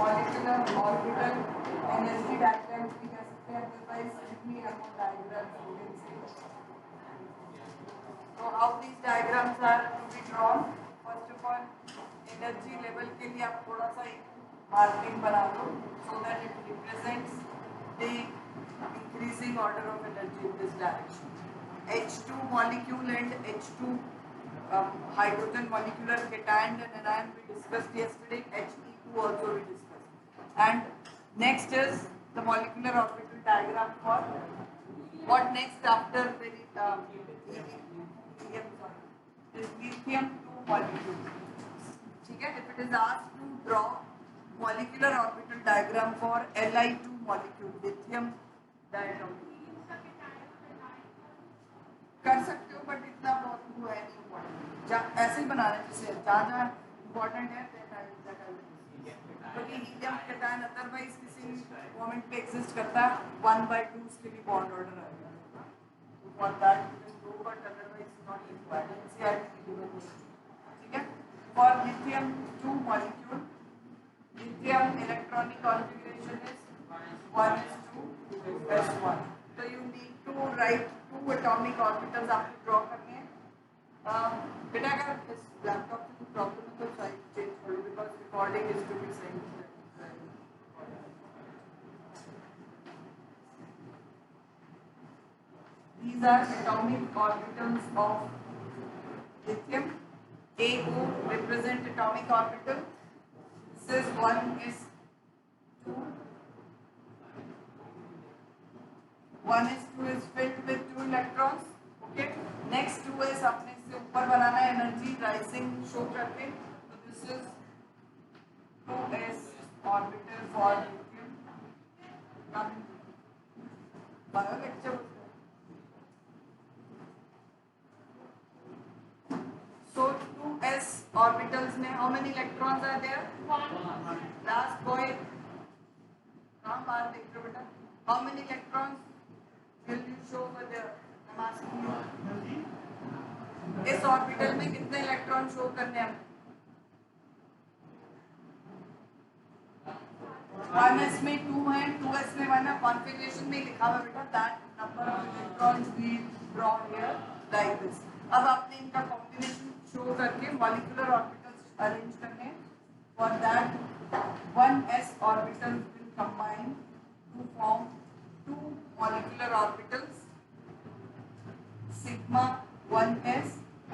Molecular orbital energy diagram भी कह सकते हैं, अदरवाइज जितनी हम diagram So how these diagrams are to be drawn? First of all, energy level के लिए आप थोड़ा सा एक मार्किंग बना दो so that it represents the increasing order of energy in this direction. H2 molecule and H2 hydrogen molecular cation and anion we discussed yesterday. He2 also we discussed. And next is the molecular orbital diagram for what next after the lithium 2 molecule. ठीक है, if it is asked to draw molecular orbital diagram for Li2 molecule, lithium diagram कर सकते हो, but इतना बहुत हुआ है नहीं इम्पोर्टेंट, ऐसे ही बना रहे जैसे जहाँ इम्पोर्टेंट है क्योंकि हीलियम कैटायन अदरवाइज किसी मोमेंट पे एग्जिस्ट करता है 1/2 उसके लिए बॉन्ड ऑर्डर आएगा, तो for that you can do, but otherwise not required NCERT की गिवन है. ठीक है, for lithium 2 molecule lithium electronic configuration is 1s2s1. So you need to write 2 atomic orbitals आपको draw करने हैं. बेटा अगर इस लैपटॉप से कोई प्रॉब्लम है तो साइड चेंज करो because recording is to be send. These are atomic orbitals of lithium. AO represent atomic orbital. This is 1s2. 1s2 is filled with 2 electrons. Okay. Next 2s अपने से ऊपर बनाना है energy rising show करके. So this is 2s orbital for lithium. Bio lecture. So 2s orbitals में how many electrons are there? 1. Last boy. कहाँ बाहर देख रहे हो बेटा? How many electrons will you show over there? I'm asking you. इस orbital में कितने इलेक्ट्रॉन शो करने हैं? 1s में 2 है, 2s में 1 है. कॉन्फ़िगरेशन में लिखा हुआ बेटा that number of electrons we draw here like this. अब आपने इनका कॉम्बिनेशन शो करके मॉलिक्यूलर ऑर्बिटल्स अरेंज करने हैं. For that 1s orbital will combine to form 2 molecular orbitals sigma 1s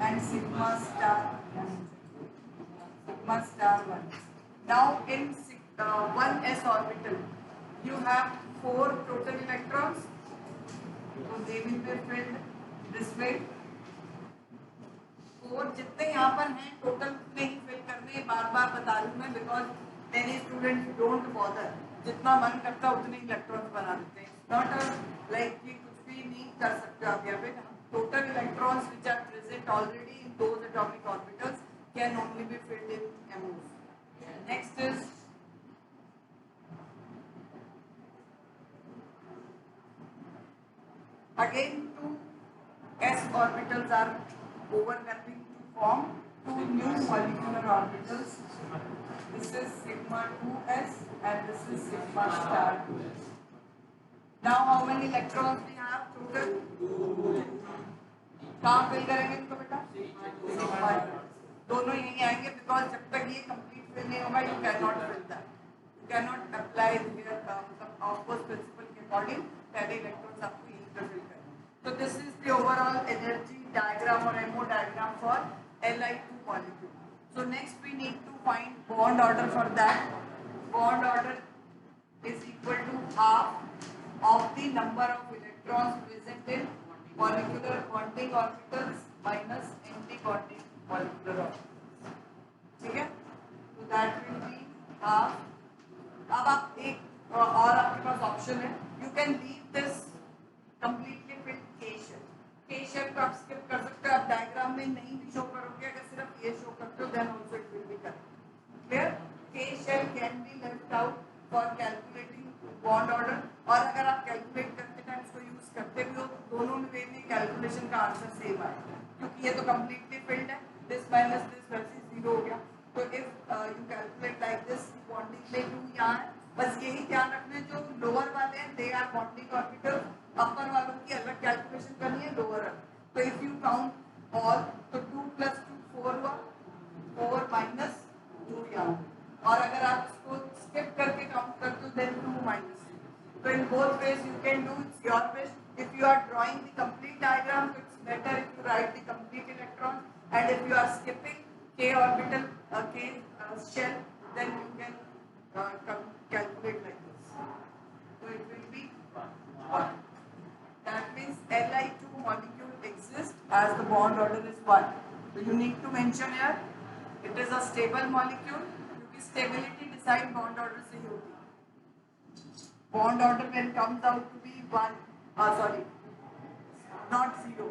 and sigma star 1. Sigma star 1. Now in 1s orbital you have 4 total electrons, so they will be filled this way. 4 जितने यहाँ पर हैं total उतने ही fill करने. बार बार बता रही हूँ मैं because many students don't bother, जितना मन करता उतने इलेक्ट्रॉन्स बना देते हैं. नॉट लाइक कि कुछ भी नहीं कर सकते आप यहाँ पे. Total electrons which are present already in those atomic orbitals can only be filled in MOs. Next is again 2s orbitals are overlapping to form 2 new molecular orbitals. This is sigma 2s and this is sigma star 2s. Now how many electrons we have total? कहाँ fill करेंगे इनको बेटा? Sigma. दोनों यहीं आएंगे because जब तक ये कंप्लीट फिल नहीं होगा you can not fill that. You can not apply of course principle के अकॉर्डिंग पहले इलेक्ट्रॉन्स आपको यहीं पर फिल करना. So this is the overall energy diagram or MO diagram for Li2 molecule. So next we need to find bond order for that. Bond order is equal to half of the number of electrons present in molecular bonding orbitals minus anti-bonding molecular orbitals. ठीक है? So that will be half. अब आप एक और आपके पास option है. You can leave this completely filled K shape. K shape को आप skip कर सकते हो. आप डायग्राम में नहीं भी शो करोगे, अगर सिर्फ ये शो करते हो then also it will be correct. Clear? K shape can be left out for calculating bond order. और अगर आप कैलकुलेट करते टाइम इसको यूज करते भी हो तो दोनों वे में कैलकुलेशन का आंसर सेम आएगा क्योंकि ये तो completely filled है. This minus this वैसे 0 हो गया. तो if you calculate like this, bonding में 2 यहाँ तो 2 + 2 4 हुआ, 4 - 2 यहाँ। और अगर आप इसको स्किप करके काउंट करते हो देन 2 - तो in both ways you can do, it's your wish. If you are drawing the complete diagram, so it's better if you write the complete electron, and if you are skipping k orbital, k shell, then you can calculate like this. So it will be 1. That means Li2 molecule exists as the bond order is 1. So you need to mention here it is a stable molecule, क्योंकि stability decide bond order से ही होती है. Bond order when comes out to be 1, not 0.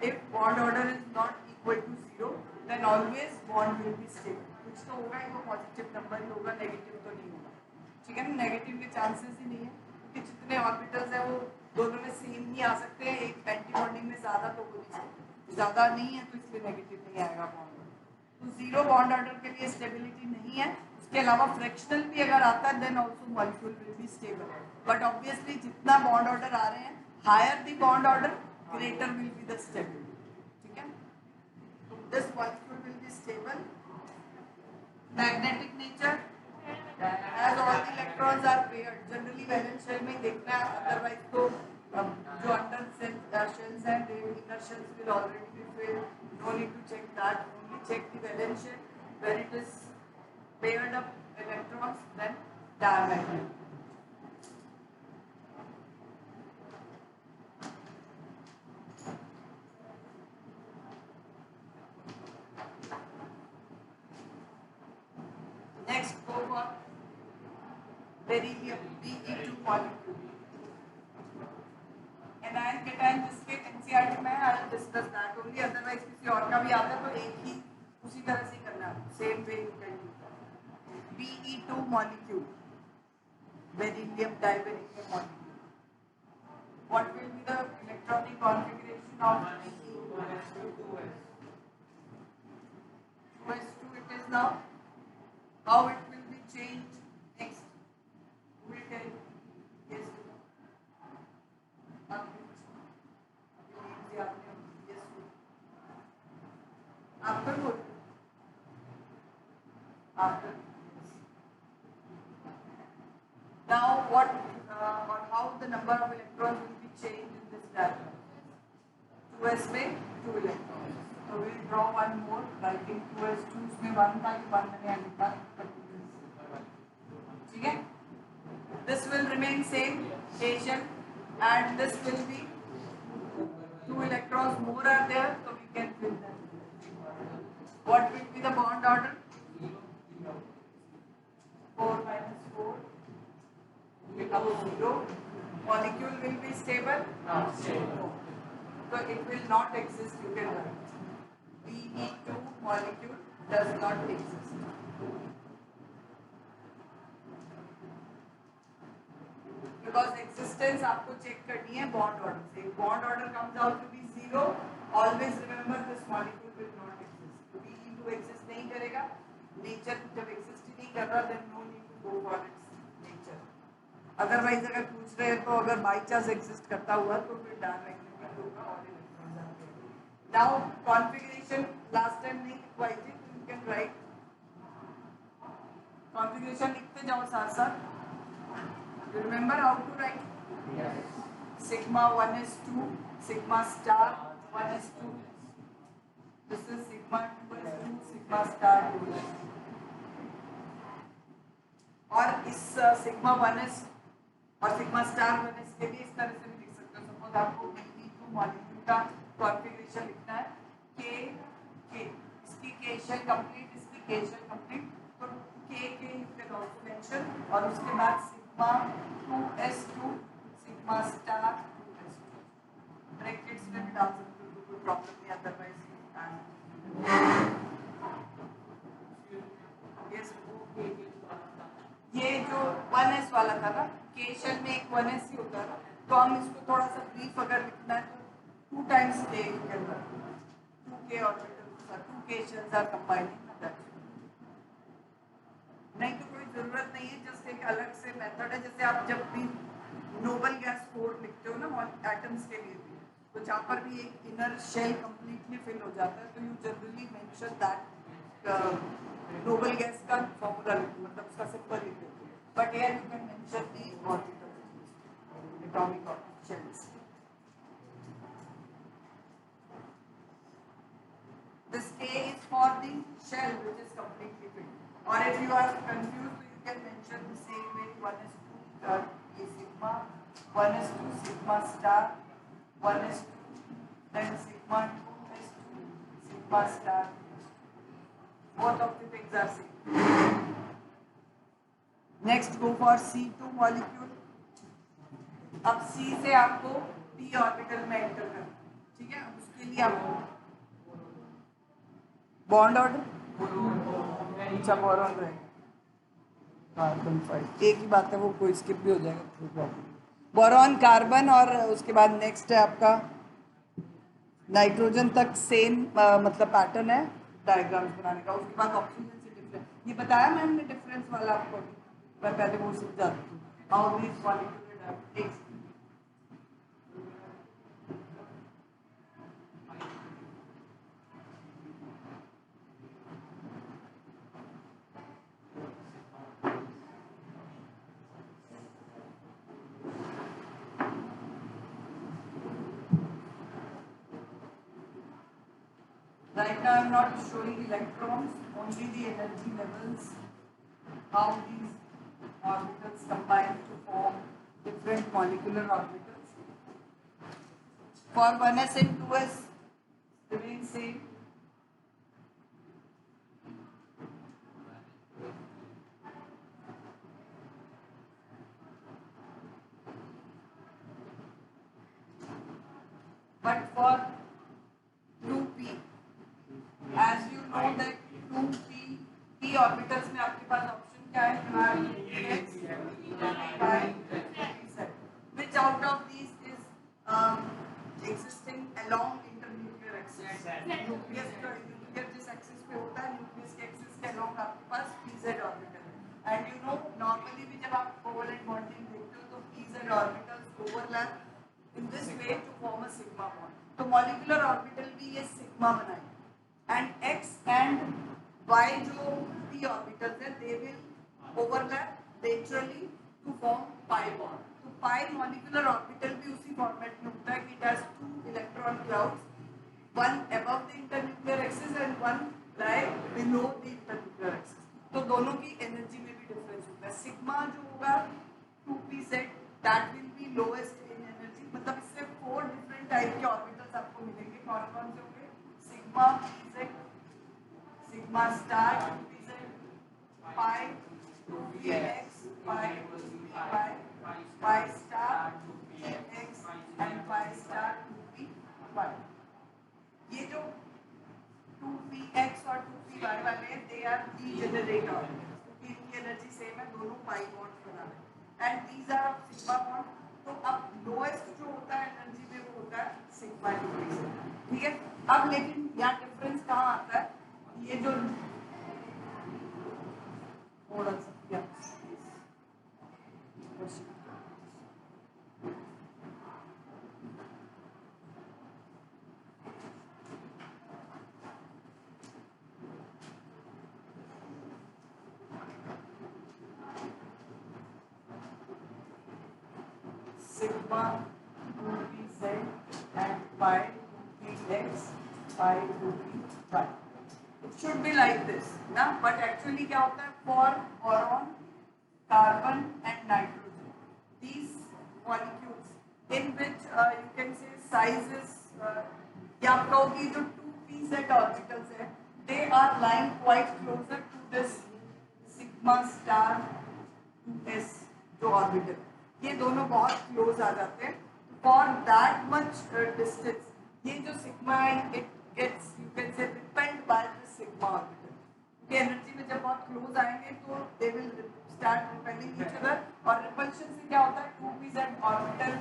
If bond order is not equal to 0, then always bond will be stable. कुछ तो होगा ही, वो positive number ही होगा, negative तो नहीं होगा. ठीक है ना, नेगेटिव के चांसेस ही नहीं है, क्योंकि जितने ऑर्बिटल्स हैं वो दोनों में सेम ही आ सकते हैं. एक एंटी बॉन्डिंग में ज़्यादा तो हो नहीं सकते, ज़्यादा नहीं है तो इसलिए नेगेटिव नहीं आएगा बॉन्ड ऑर्डर. तो 0 बॉन्ड ऑर्डर के लिए स्टेबिलिटी नहीं है. उसके अलावा फ्रैक्शनल भी अगर आता है then also molecule will be stable. But obviously जितना बॉन्ड ऑर्डर आ रहे हैं, higher the bond order greater will be the stability. ठीक है, तो this molecule will be stable. Magnetic nature, as all the electrons are paired. Generally valence shell में देखना है, otherwise तो जो अंडर shells हैं, the inner shells will already be filled. No need to check that. Only check the valence shell when it is paired up electrons, then diamagnetic. Next, go for beryllium Be2 molecule. Anion cation जिसके NCERT में है, I'll discuss that only. Otherwise किसी और का भी आता है तो एक ही उसी तरह से करना है. Same way you can do. Be2 molecule, beryllium diberyllium molecule. What will be the electronic configuration of Be2? 2s2 it is now. How it will be changed next? We will tell you. Yes. After what? After. Now what or how the number of electrons will be changed in this diagram? 2s में 2 electrons. So we will draw one more, writing 2s2 उसमें 1 था, 1 मैंने लिखा. ठीक है? This will remain same cation, and this will be 2 electrons more are there, so we can fill them. What will be the bond order? 4 - 4 becomes 0. Molecule will be stable? Not stable. So it will not exist, you can write. Be2 molecule does not exist. Because existence आपको check करनी है bond order से. Bond order comes out to be 0. Always remember this molecule will not exist. Be2 exist नहीं करेगा. Nature जब exist ही नहीं कर रहा, then no need to go for its nature. Otherwise अगर पूछ रहे हैं तो अगर by chance exist करता हुआ तो फिर diamagnetic होगा और electrons आते हैं. Now configuration last time नहीं लिखवाई थी, you can write. Configuration लिखते जाओ साथ साथ. You remember how to write? Yes. Sigma 1s2, sigma star 1s2. This is sigma 2s2, sigma star 2s2. और इस sigma 1s और sigma star 1s के लिए इस तरह से भी लिख सकते हो. सपोज आपको Be2 मॉलिक्यूल का कॉन्फ़िगरेशन लिखना है. K इसकी K शेल कंप्लीट, इसकी K शेल कंप्लीट, तो K you can also mention. और उसके बाद sigma 2s2, sigma star 2s2. Brackets में भी डाल सकते हो, कोई प्रॉब्लम नहीं. अदरवाइज ये जो 1s वाला था ना, K शेल में एक 1s ही होता है ना, तो हम इसको थोड़ा सा ब्रीफ अगर लिखना है तो 2 times K you can write. 2K orbitals, 2K shells are combining. नहीं तो कोई जरूरत नहीं है, जस्ट एक अलग से मेथड है. जैसे आप जब भी नोबल गैस कोड लिखते हो ना एटम्स के लिए भी, तो जहाँ पर भी एक इनर शेल कंप्लीटली फिल हो जाता है तो you generally mention that noble gas का फॉर्मूला मतलब उसका सिंपल लिख देते हैं, but here you can mention the orbital atomic shells. This K is for the shell which is completely filled. Or if you are confused, you can mention the same way. One is to sigma, one is to sigma star, one is to then sigma 2 is to sigma star. Both of the things are same. Next, go for C2 molecule. अब C से आपको p orbital में enter करना, ठीक है. उसके लिए आपको बॉन्ड ऑर्डर अच्छा बोरॉन रहेगा, कार्बन 5 एक ही बात है, वो कोई स्किप भी हो जाएगा. बोरॉन कार्बन और उसके बाद नेक्स्ट है आपका नाइट्रोजन तक सेम मतलब पैटर्न है डायग्राम्स बनाने का. उसके बाद ऑक्सीजन से डिफरेंस, ये बताया मैम ने डिफरेंस वाला आपको, मैं पहले वो सीख जाती हूँ. How this molecular right now I am not showing electrons, only the energy levels, how these orbitals combine to form different molecular orbitals. For 1s and 2s remain same. But for 2p, as you know that 2p orbitals में आपके पास option क्या है, which out of these is existing along internuclear axis. Nucleus जिस axis पे होता है, nucleus के axis के along आपके पास pz ऑर्बिटल है. एंड यू नो नॉर्मली भी जब आप कोवलेंट बॉन्डिंग देखते हो तो pz orbitals overlap in this way to form a sigma bond. तो molecular orbital भी ये sigma बनाएंगे. And x and y जो p orbitals है, they will overlap laterally to form pi bond. तो pi molecular orbital भी उसी format में होता है कि it has two electron clouds, one above the internuclear axis and one lie below the internuclear axis. तो दोनों की energy में भी difference होता है. sigma जो होगा 2pz that will be lowest in energy. मतलब इससे 4 different type के orbitals आपको मिलेंगे. कौन कौन से होंगे? sigma pz, sigma star 2pz, pi 2px, pi 2py, pi star 2px and pi star 2py. ये जो 2px और 2py वाले हैं, they are degenerate orbitals क्योंकि इनकी एनर्जी सेम है, दोनों पाई बॉन्ड बना रहे हैं. And these are of sigma bond. तो अब लोएस्ट जो होता है एनर्जी में वो होता है सिग्मा डिग्री. ठीक है. अब लेकिन यहाँ डिफरेंस कहाँ आता है, ये जो थोड़ा सा sigma 2pz and pi 2px, pi 2py. It should be like this, ना? But actually क्या होता है, for boron, carbon and nitrogen, these molecules in which you can say sizes, या आप कहोगे जो 2pz orbitals है, they are lying quite closer to this sigma star 2s जो orbital है. ये दोनों बहुत क्लोज आ जाते हैं. फॉर दैट मच डिस्टेंस ये जो सिग्मा है, it gets you can say repelled by the sigma orbital. क्योंकि एनर्जी में जब बहुत क्लोज आएंगे तो they will start repelling each other. और रिपल्शन से क्या होता है, 2pz ऑर्बिटल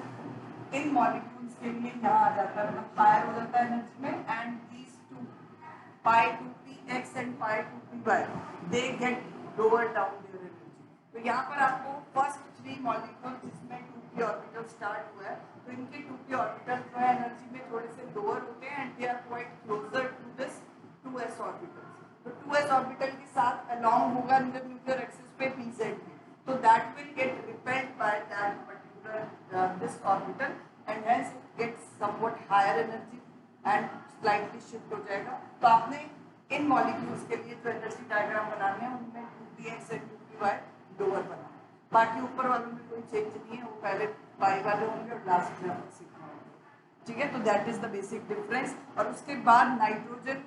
इन मॉलिक्यूल्स के लिए यहाँ आ जाता है, मतलब फायर हो जाता है एनर्जी में. And these two pi 2px and pi 2py they get lower down their energy. तो यहाँ पर आपको फर्स्ट 3 मॉलिक्यूल जिसमें 2p ऑर्बिटल स्टार्ट हुआ है तो इनके 2p ऑर्बिटल जो है एनर्जी में थोड़े से लोअर होते हैं and they are quite closer to this 2s orbital. तो 2s ऑर्बिटल के साथ अलोंग होगा न्यूक्लियर एक्सिस पे pz के, तो that will get repelled by that particular this orbital and hence it gets somewhat higher energy and slightly shift हो जाएगा। तो आपने इन मॉलिक्यूल्स के लिए जो एनर्जी डायग्राम बनाने हैं उनमें 2px एंड 2py लोअर बनाना है, बाकी ऊपर वालों में कोई चेंज नहीं है, वो पहले पाई वाले होंगे और लास्ट में आपको सिग्मा होंगे। ठीक है, तो that is the basic difference. और उसके बाद नाइट्रोजन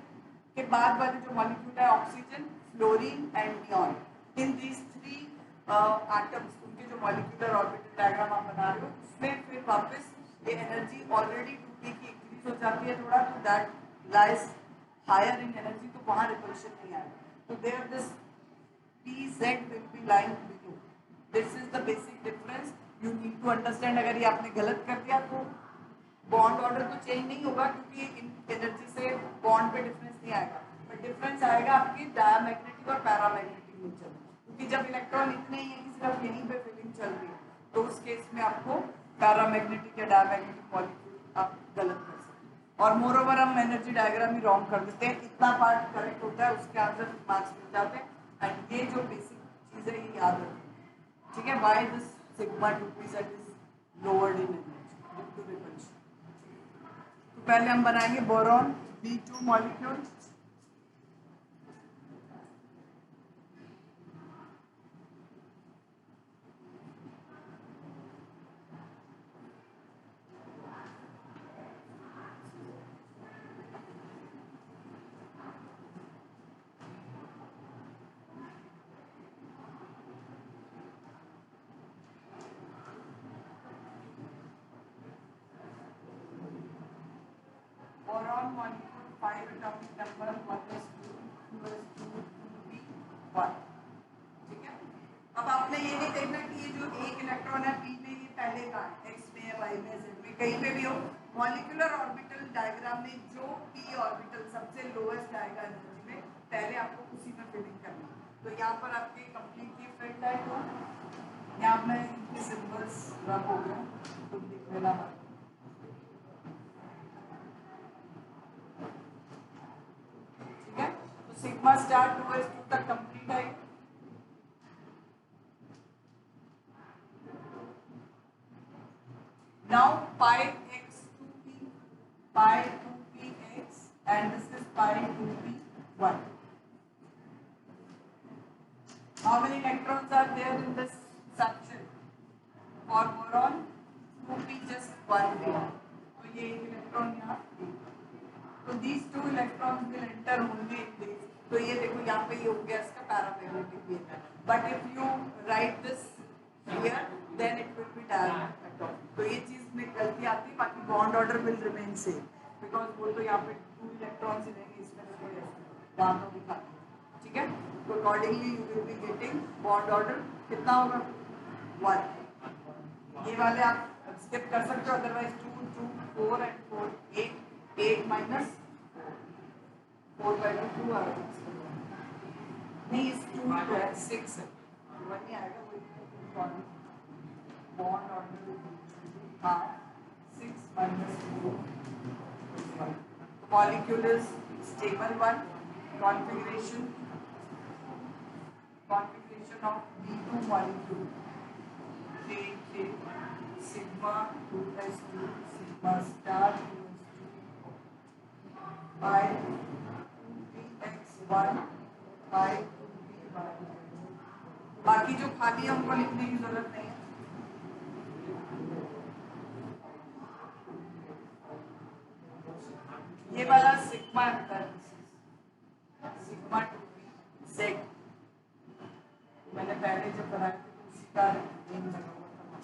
के बाद वाले जो मॉलिक्यूल है oxygen, fluorine and neon, in these 3 atoms उनके जो मॉलिक्यूलर ऑर्बिटल डायग्राम आप बना रहे हो उसमें फिर वापस ये एनर्जी ऑलरेडी 2p की इंक्रीज हो जाती है थोड़ा, तो that lies higher in energy, तो वहाँ रिपल्शन नहीं आएगा। तो there this pz will be lying below. This is the basic difference you need to understand। अगर ये आपने गलत कर दिया तो बॉन्ड ऑर्डर तो चेंज नहीं होगा क्योंकि इन एनर्जी से बॉन्ड पे डिफरेंस नहीं आएगा, बट डिफरेंस आएगा आपकी डायमैग्नेटिक और पैरामैग्नेटिक नेचर में, क्योंकि जब इलेक्ट्रॉन इतने ही है कि सिर्फ यहीं पे फीलिंग चल रही है तो उस केस में आपको पैरामैग्नेटिक या डायमैग्नेटिक मॉलिक्यूल आप गलत कर सकते हैं। और मोर ओवर हम एनर्जी डायग्राम ही रॉन्ग कर देते हैं, इतना पार्ट करेक्ट होता है उसके आंसर मार्क्स मिल जाते हैं। एंड ये जो बेसिक चीज़ है ये याद रखें। ठीक है, why this sigma 2pz is lowered in energy due to repulsion. तो पहले हम बनाएंगे boron B2 molecule. Boron molecule 5 atomic number 1s2 2s2 2p1। ठीक है, अब आपने ये नहीं देखना कि ये जो एक इलेक्ट्रॉन है p में ये पहले का है, x में या y में z में कहीं पे भी हो, मॉलिक्यूलर ऑर्बिटल डायग्राम में जो p ऑर्बिटल सबसे लोएस्ट आएगा एनर्जी में पहले आपको उसी में फिलिंग करनी है। तो यहाँ पर आपके कंप्लीटली फिल्ड है, तो यहाँ में इनके सिंबल्स रब हो गए तो लिख लेना। सिग्मा स्टार 2s2 तक कंप्लीट है। Now pi x 2p, pi 2px, and this is pi 2p1. How many electrons are there in this section? For boron 2p just 1 p. तो ये एक इलेक्ट्रॉन यहाँ, तो these 2 electrons will enter only in this। तो ये देखो यहाँ पे ये हो गया इसका paramagnetic wave, but if you write this here then it will be diamagnetic. तो ये चीज में गलती आती है, बाकी bond order will remain same because वो तो यहाँ पे 2 इलेक्ट्रॉन्स ही रहेंगे, इसमें तो कोई दाम तो दिखा। ठीक है, तो accordingly you will be getting bond order कितना होगा 1। ये वाले आप स्किप कर सकते हो, अदरवाइज 2 2 4 एंड 4 8 8 माइनस 4/2 आ रहा है नहीं, इस 2 तो है 6 है, वन ही आएगा वही बॉन्ड ऑर्डर हाँ 6 minus 4 is 1. The molecule is stable one. Configuration of B2 molecule. K sigma 2s2 sigma star 2s2 by 2px1 by 2py। बाकी जो खाली हमको लिखने की जरूरत नहीं है। ये वाला सिग्मा है, सिग्मा 2p z मैंने पहले जब बनाया था उसी का नेम लगा हुआ था।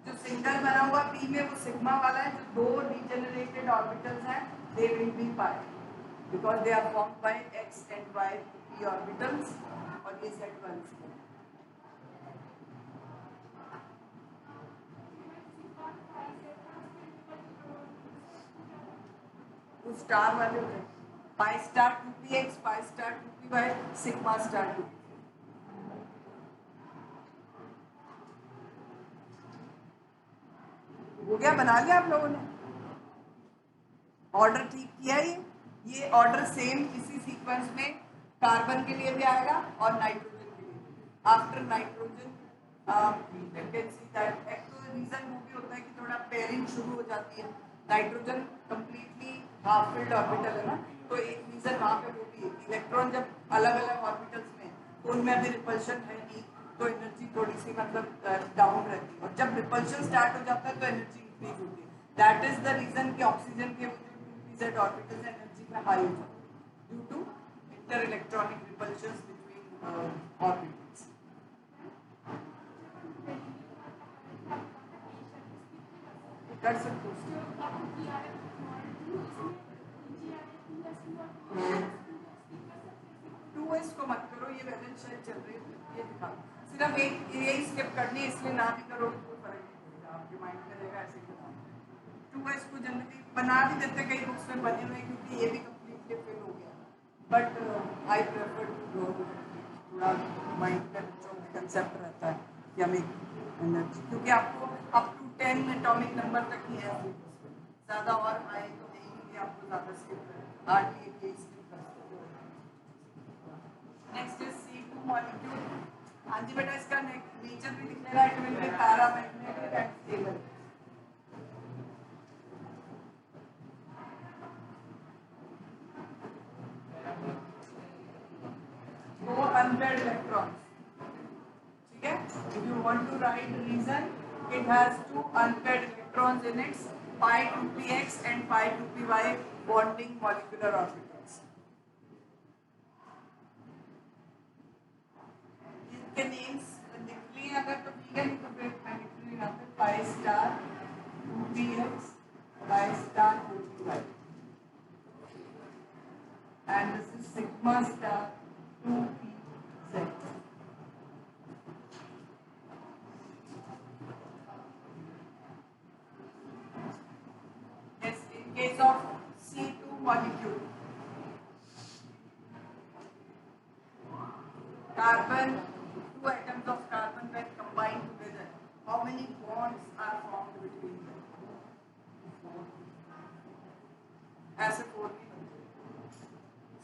जो सिंगल बना हुआ p में वो सिग्मा वाला है, जो दो डिजेनरेटेड ऑर्बिटल्स हैं they will be pi because they are formed by x and y p orbitals और ये z वंस वो स्टार वाले हो गए, pi star 2px pi star 2py sigma star 2। हो गया, बना लिया आप लोगों ने, ऑर्डर ठीक किया। ये ऑर्डर सेम इसी सीक्वेंस में कार्बन के लिए भी आएगा और नाइट्रोजन के लिए। आफ्टर नाइट्रोजन एक तो रीजन वो भी होता है कि थोड़ा पेयरिंग शुरू हो जाती है। Nitrogen completely half filled orbital है ना, तो एक रीजन वहाँ पे वो भी है। इलेक्ट्रॉन जब अलग अलग ऑर्बिटल्स में तो उनमें अभी रिपल्शन है नहीं, तो एनर्जी थोड़ी सी मतलब डाउन रहती है, और जब रिपल्शन स्टार्ट हो जाता है तो एनर्जी इंक्रीज होती है। दैट इज द रीजन कि ऑक्सीजन के z ऑर्बिटल्स एनर्जी में हाई हो जाती है due to inter electronic repulsions between orbitals. कर सकते हो 2s को मत करो, ये वैलेंस शेल चल रही है, ये दिखा सिर्फ एक यही स्टेप करनी है, इसलिए ना भी करो कोई फर्क नहीं पड़ेगा, आपके माइंड में रहेगा ऐसे ही करना। 2s को जनरली बना भी देते कई बुक्स में बने हुए, क्योंकि ये भी कंप्लीटली फिल हो गया, but I prefer to go थोड़ा माइंड में बच्चों में कंसेप्ट रहता है कि हमें एनर्जी, क्योंकि आपको अप टू 10 एटॉमिक नंबर तक ही है, ज़्यादा और आए तो नहीं, आपको ज़्यादा स्किप हार्डली एक ही स्किप कर सकते हो। Next is C2 molecule. हाँ जी बेटा, इसका नेचर भी लिख लेना, it will be paramagnetic and stable. दो अनपेयर्ड इलेक्ट्रॉन्स, ठीक है। If you want to write reason, it has two unpaired electrons in its pi 2px and pi 2py bonding molecular orbitals. इनके नेम्स लिख लिए अगर तो ठीक है, नहीं तो फिर मैं लिख रही यहाँ पे pi star 2px pi star 2py and this is sigma star 2pz. Yes, in case of C2 molecule, carbon, two atoms of carbon when combined together, how many bonds are formed between them? ऐसे 4 भी बनते हैं।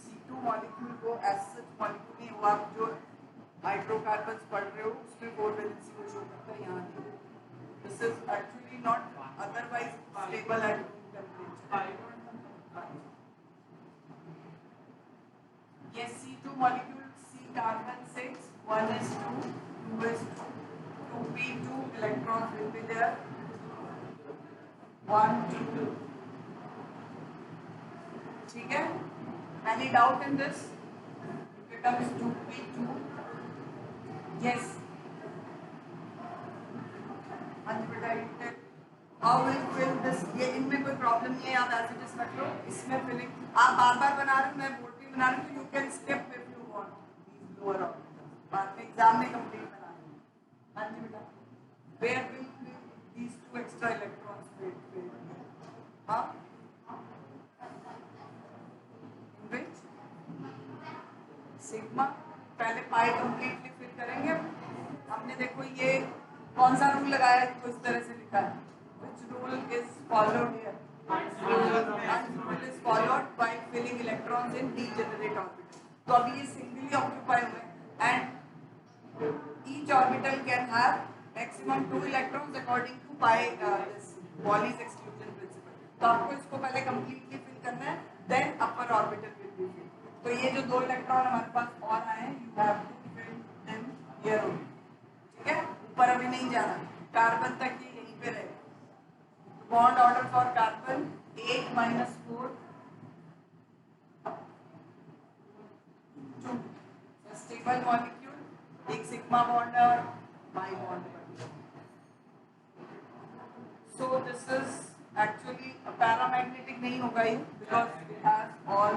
C2 molecule को ऐसे molecule नहीं, वो आप जो हाइड्रोकार्बन्स पढ़ रहे हो उसमें 4 वैलेंसी को शो करता है, यहाँ नहीं। This is actually not otherwise stable at room temperature. Yes, C2 molecule, C carbon 6, 1 is 2, 2 is 2, 2p2 electrons will be there, 1, 2. ठीक है? Any doubt in this? It becomes 2p2. Yes. हाँ जी बेटा, how will fill this? ये इनमें कोई problem नहीं है, आप ऐसे जस्ट रख लो, इसमें फिलिंग आप बार बार बना रहे हो, मैं बोर्ड भी बना रही हूँ, तो you can skip if you want these lower orbitals, बाद में एग्जाम में कंप्लीट बना रहे हैं। हाँ जी बेटा, where will these two extra electrons fit? हाँ, in which सिग्मा, पहले पाई कंप्लीटली फिल करेंगे। हमने देखो ये कौन सा रूल लगाया है, तो इस तरह से लिखा है, which rule is followed here? Nernst rule is followed by filling electrons in degenerate orbital. तो अभी ये सिंगली ऑक्यूपाई हुए and each orbital can have maximum 2 electrons according to pi this Pauli's exclusion principle. तो आपको इसको पहले completely fill करना है, then upper orbital will be filled. तो ये जो 2 इलेक्ट्रॉन हमारे पास और आए हैं, you have to fill them here only. ठीक है, ऊपर अभी नहीं जाना, कार्बन तक ये यहीं पे रहेगा। Bond order for carbon 8 minus 4 2 stable molecule, एक सिग्मा बॉन्ड है और बाई बॉन्ड है। So this is actually paramagnetic नहीं होगा ये, because it has all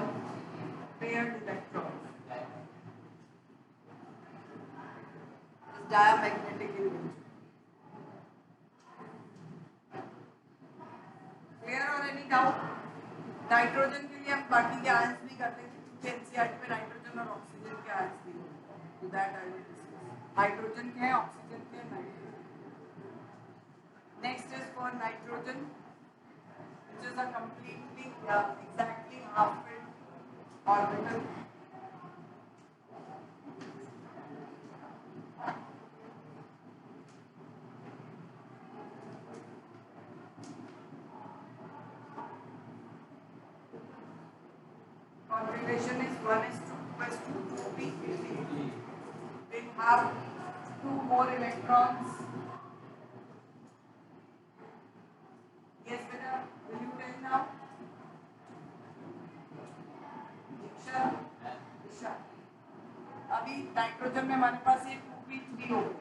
paired electrons, diamagnetic evolution. Clear or any doubt? Nitrogen के लिए हम बाकी के आयंस भी कर लेंगे, क्योंकि एनसीईआरटी में नाइट्रोजन और ऑक्सीजन के आयंस भी हैं, तो that I will discuss. Hydrogen के हैं, ऑक्सीजन के हैं, nitrogen. Next is for nitrogen, which is a completely exactly half-filled orbital. Configuration is 1s2, 2s2, 2p. We have 2 more electrons. Yes, beta, will you tell now? Diksha, Disha. अभी nitrogen में हमारे पास ये 2p3 हो गए.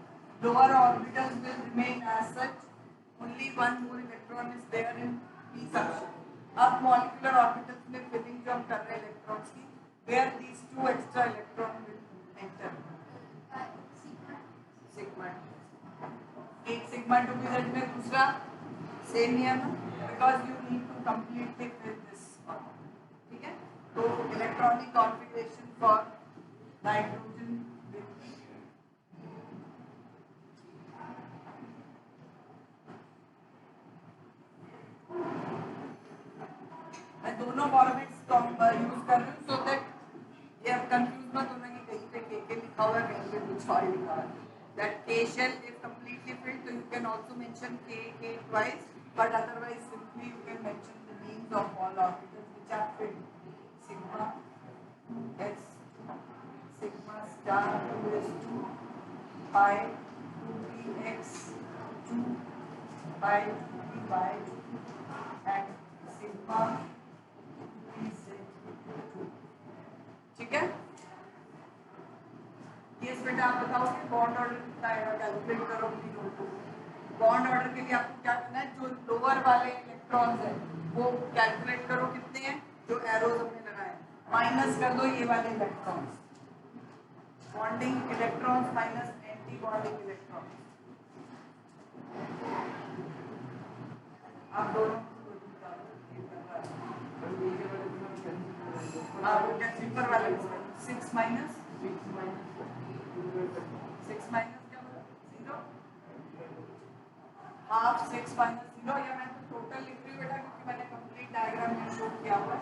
Lower orbitals will remain as such. Only one more electron is there in p section. अब molecular orbitals में filling जो हम कर रहे हैं electrons की, where these 2 extra electron will enter. Sigma. एक sigma 2pz में दूसरा same नियम, because you need to completely fill this one. ठीक है? तो electronic configuration for nitrogen will be मैं दोनों फॉर्मेट्स यूज कर रही हूँ सो दैट ये अब कंफ्यूज मत होना कि कहीं पे के लिखा हुआ है कहीं पे कुछ और लिखा हुआ है. दैट के shell is completely filled, so you can also mention k twice, but otherwise simply you can mention the names of all orbitals which are filled. Sigma s, sigma star 2s2, pi 2px 2, pi 2py and sigma. ठीक है? ये बेटा आप बताओगे bond order कितना आएगा, calculate करो अपनी नोट को. बॉन्ड ऑर्डर के लिए आपको क्या करना है, जो लोअर वाले इलेक्ट्रॉन्स हैं वो कैलकुलेट करो कितने हैं, जो एरोज हमने लगाए माइनस कर दो ये वाले electrons. Bonding electrons minus anti bonding electrons. आप दोनों वो क्या सिंपल वाले 6 माइनस 6 माइनस क्या बोला 0 हाफ 6 माइनस 0. या मैं तो टोटल लिख रही हूँ बेटा क्योंकि मैंने कंप्लीट डायग्राम में शो किया हुआ है.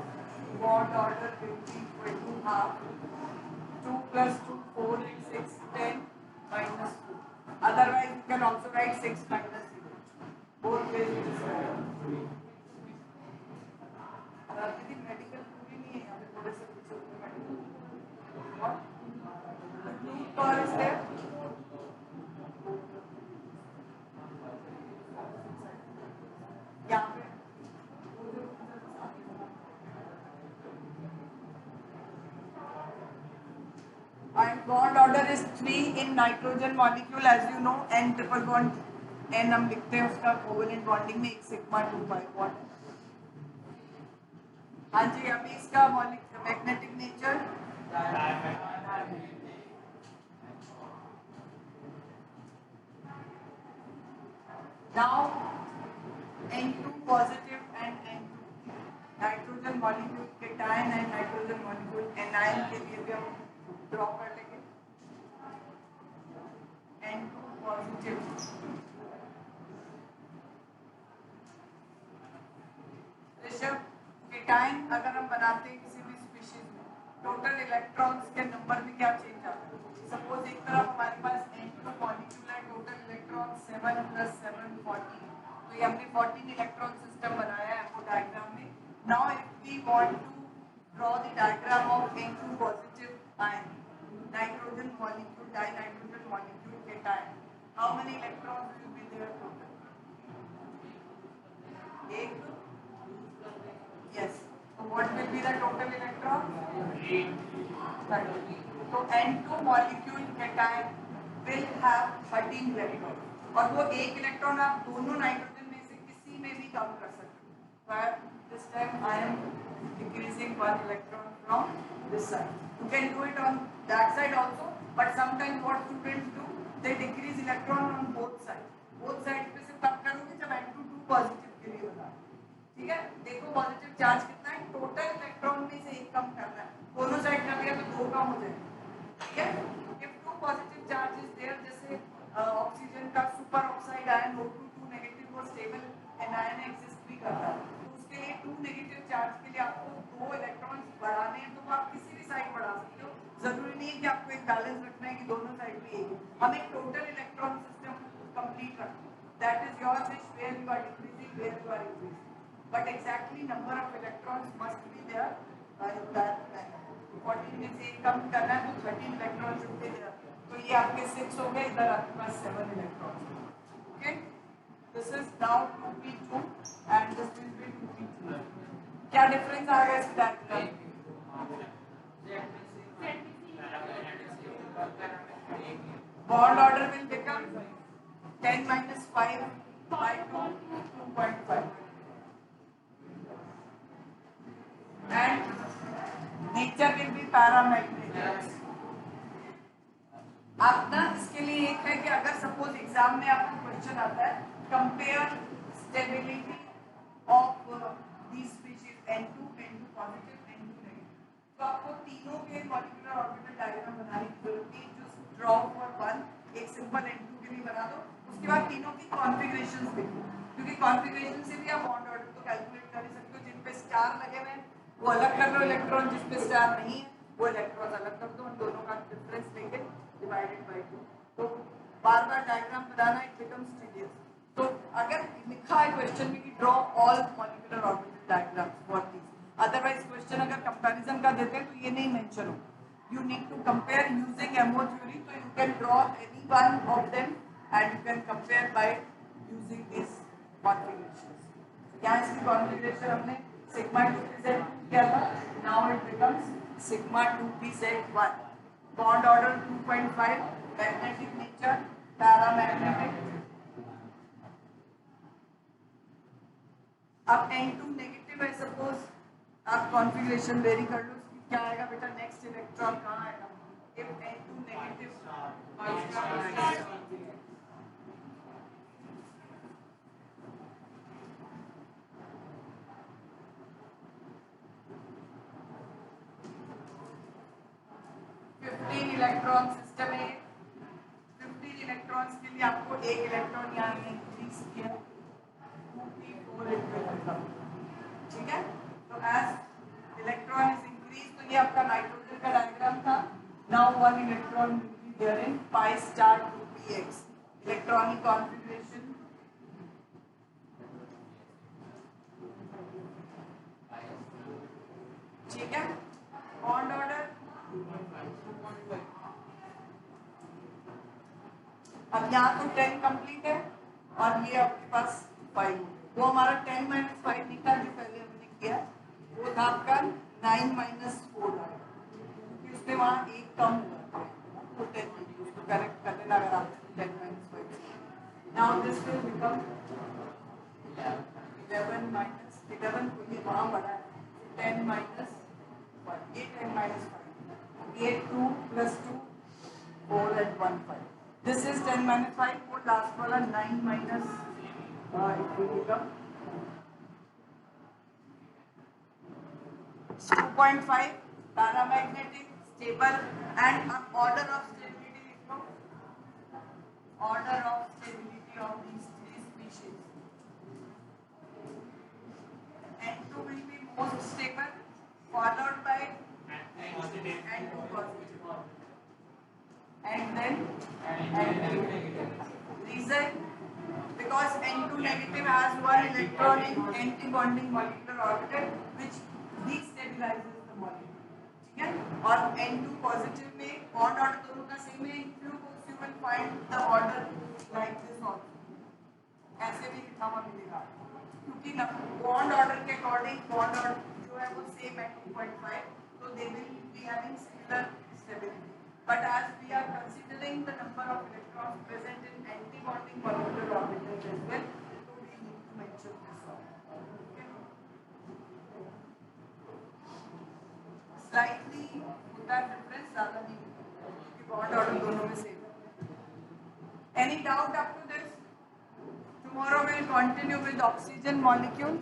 Bond order will be equal to half 2 plus 2 4 6 10 minus 2. Otherwise you can also write 6 minus 0. Both ways it is correct. Medical पूरी नहीं है यहाँ पे थोड़े से पीछे मेडिकल और पर स्टेप यहाँ पे and bond order is 3 in nitrogen molecule as you know. n triple bond n हम लिखते हैं उसका कोवेलेंट बॉन्डिंग में 1 सिग्मा 2 pi बॉन्ड. हाँ जी, अभी इसका magnetic nature now N2 positive and N2 nitrogen molecule cation and nitrogen molecule anion के लिए भी हम ड्रॉ कर लेंगे. N2 पॉजिटिव ऋषभ केटायन अगर हम बनाते हैं किसी भी स्पीशीज में टोटल इलेक्ट्रॉन्स के नंबर में क्या चेंज आता है. सपोज एक तरफ हमारे पास N2 मॉलिक्यूल है, टोटल इलेक्ट्रॉन 7 + 7 14. तो ये हमने 14 इलेक्ट्रॉन सिस्टम बनाया है वो डायग्राम में. Now if we want to draw the diagram of N2 positive ion nitrogen molecule dinitrogen molecule cation, how many electrons will be there total. एक. Yes. So what will be the total electron? 30. So N2 molecule cation will have 13 electrons. और वो एक electron आप दोनों nitrogen में से किसी में भी कम कर सकते हो. This time I am decreasing one electron from this side. You can do it on that side also, but sometimes what students do, they decrease electron on both sides. Both sides पे से तब करोगे जब N2 2 positive के लिए होगा. ठीक है, देखो पॉजिटिव चार्ज कितना है, टोटल इलेक्ट्रॉन में से एक कम करना है. दोनों साइड कर दिया तो 2 कम हो जाएगा. ठीक है, if 2 positive charge is there, जैसे ऑक्सीजन का super oxide ion O2 2 negative वो स्टेबल एनायन एग्जिस्ट भी करता है, तो उसके लिए 2 नेगेटिव चार्ज के लिए आपको 2 इलेक्ट्रॉन्स बढ़ाने हैं, तो वो आप किसी भी साइड बढ़ा सकते हो, जरूरी नहीं है कि आपको एक बैलेंस रखना है कि दोनों साइड पे एक। हम एक टोटल इलेक्ट्रॉन सिस्टम कंप्लीट रखते हैं, that is your wish, where you are decreasing, where you are increasing, but exactly number of electrons must be there in that manner. 14 में से कम करना है तो 13 इलेक्ट्रॉन्स होते हैं, तो ये आपके 6 हो गए, इधर आपके पास 7 electrons. Okay, this is now 2p2 and this will be 2p3। क्या डिफरेंस आ गया इस diagram? Bond order will become 10 minus 5 by 2, 2.5, and nature will be paramagnetic। आप ना इसके लिए एक है कि अगर सपोज एग्जाम में आपको क्वेश्चन आता है compare stability of these species N2 positive N2 negative, तो आपको तीनों के मॉलिक्यूलर ऑर्बिटल डायग्राम बनाने की जरूरत है। जस्ट ड्रॉ फॉर वन, एक सिंपल N2 के लिए बना दो, उसके बाद तीनों की कॉन्फ़िगरेशंस देखो, क्योंकि कॉन्फ़िगरेशन से भी आप बॉन्ड ऑर्डर को कैलकुलेट कर सकते हो। जिन पे स्टार लगे हुए हैं वो अलग कर लो इलेक्ट्रॉन, जिस पे स्टार नहीं है वो इलेक्ट्रॉन अलग कर दो, उन दोनों का डिफरेंस लेके डिवाइडेड बाय 2। तो बार-बार diagram banana it becomes tedious. तो अगर लिखा है क्वेश्चन में कि draw all molecular orbital diagrams for this, otherwise question अगर कंपैरिजन का देते हैं तो ये नहीं मेंशन हो। You need to compare using MO theory, so you can draw any one of them and you can compare by using these configurations. यहाँ इसकी configuration हमने sigma 2pz किया था, now it becomes sigma 2pz1, bond order 2.5, magnetic nature paramagnetic। अब N2 negative है, suppose आप configuration very कर लो, क्या आएगा बेटा नेक्स्ट इलेक्ट्रॉन कहाँ आएगा? If N2 negative electron system है, 15 इलेक्ट्रॉन्स के लिए आपको एक इलेक्ट्रॉन यहाँ इंक्रीज किया 2p4, ठीक है। तो एज इलेक्ट्रॉन इज इंक्रीज, तो ये आपका नाइट्रोजन का डायग्राम था। Now one electron will be there in pi star 2px, electronic configuration ठीक है। बॉन्ड ऑर्डर अब यहाँ तो 10 कंप्लीट है और ये आपके पास 5, वो हमारा 10 - 5 निकला जो पहले हमने किया, वो था आपका 9 - 4 आएगा, क्योंकि उसमें वहाँ एक कम हुआ तो 10 उसको करेक्ट कर लेना अगर आप 10 - 5। नाउ दिस विल बिकम 11 को ये वहाँ बढ़ा है 10 - 1, ये 10 - 5, ये 2 + 2 4 and 1 5, this is 10 - 5, वो लास्ट वाला 9 - it will become 2.5 paramagnetic stable, and order of stability लिख लो, order of stability of these three species, N2 will be most stable followed by N2 positive and then N2 negative. Reason, because N2 negative has one electron in anti-bonding molecular orbital which destabilizes the molecule, ठीक है। और N2 positive में bond order दोनों का same है, you will find the order like this also, ऐसे भी लिखा हुआ मिलेगा, क्योंकि बॉन्ड ऑर्डर के अकॉर्डिंग बॉन्ड ऑर्डर जो है वो सेम है 2.5, तो they will be having similar stability, but as we are considering the number of electrons present in anti bonding molecular orbitals as well, तो we need to mention this also. Slightly होता है difference, ज्यादा नहीं होता क्योंकि bond order दोनों में same है। Any doubt up to this? Tomorrow we'll continue with oxygen molecule.